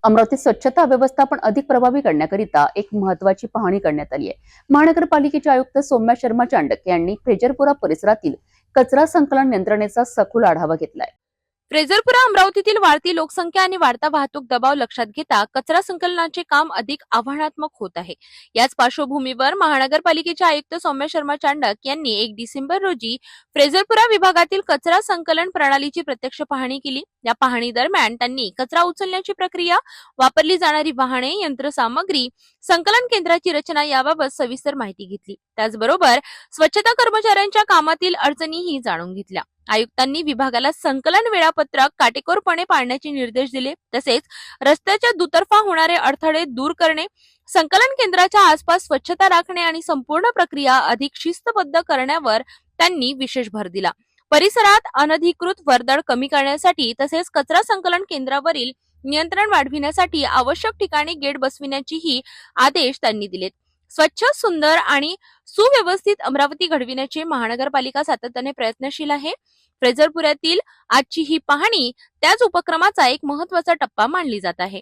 अमरावतीत स्वच्छता व्यवस्थापन अधिक प्रभावी करण्याकरिता एक महत्त्वाची पाहणी करण्यात आली आहे. महानगरपालिकेचे आयुक्त सौम्या शर्मा चांडक यांनी फ्रेजरपुरा परिसरातील कचरा संकलन यंत्रणेचा सखोल आढावा घेतलाय. फ्रेजरपुरा अमरावतीतील वाढती लोकसंख्या आणि वाढता वाहतूक दबाव लक्षात घेता कचरा संकलनाचे काम अधिक आव्हानात्मक होत आहे. याच पार्श्वभूमीवर महानगरपालिकेचे आयुक्त सौम्या शर्मा चांडक यांनी 1 डिसेंबर रोजी फ्रेजरपुरा विभागातील कचरा संकलन प्रणालीची प्रत्यक्ष पाहणी केली. या पाहणी दरम्यान त्यांनी कचरा उचलण्याची प्रक्रिया, वापरली जाणारी वाहने, यंत्रसामग्री, संकलन केंद्राची रचना याबाबत सविस्तर माहिती घेतली. त्याचबरोबर स्वच्छता कर्मचाऱ्यांच्या कामातील अडचणीही जाणून घेतल्या. आयुक्तांनी विभागाला संकलन वेळापत्रक काटेकोरपणे पाळण्याचे निर्देश दिले. तसेच रस्त्याच्या दुतर्फा होणारे अडथळे दूर करणे, संकलन केंद्राच्या आसपास स्वच्छता राखणे आणि संपूर्ण प्रक्रिया अधिक शिस्तबद्ध करण्यावर त्यांनी विशेष भर दिला. परिसरात अनधिकृत वर्दळ कमी करण्यासाठी तसेच कचरा संकलन केंद्रावरील नियंत्रण वाढविण्यासाठी आवश्यक ठिकाणी गेट बसविण्याचेही आदेश त्यांनी दिलेत. स्वच्छ, सुंदर आणि सुव्यवस्थित अमरावती घडविण्याचे महानगरपालिका सातत्याने प्रयत्नशील आहे. फ्रेजरपुऱ्यातील आजची ही पाहणी त्याच उपक्रमाचा एक महत्त्वाचा टप्पा मानली जात आहे.